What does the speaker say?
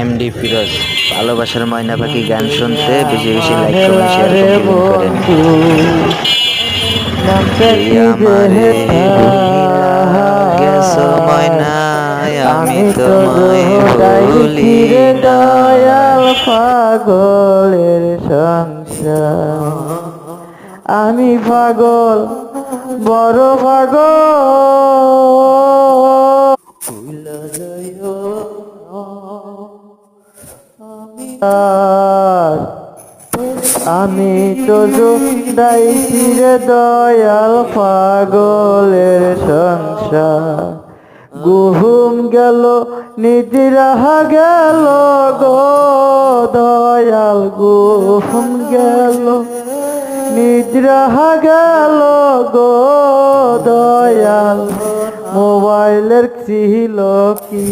MD Firoz, ভালোবাসার ময়না পাখি গান শুনতে বেশি বেশি লাইক কমেন্ট শেয়ার কমেন্ট করেন। এই আমারে ভুলিয়া গেছো ময়না, আমি তোমায় ভুলি না। দয়াল পাগলের সংসার, আমি পাগল বড় পাগল। ভুলা যাইও আমি তো দাইছি রে দয়াল পাগলের সংসার। ঘুম গেল নিদ্রা গেল গো দয়াল, ঘুম গেল নিদ্রা গেল গো দয়াল। মোবাইলের ছিল কি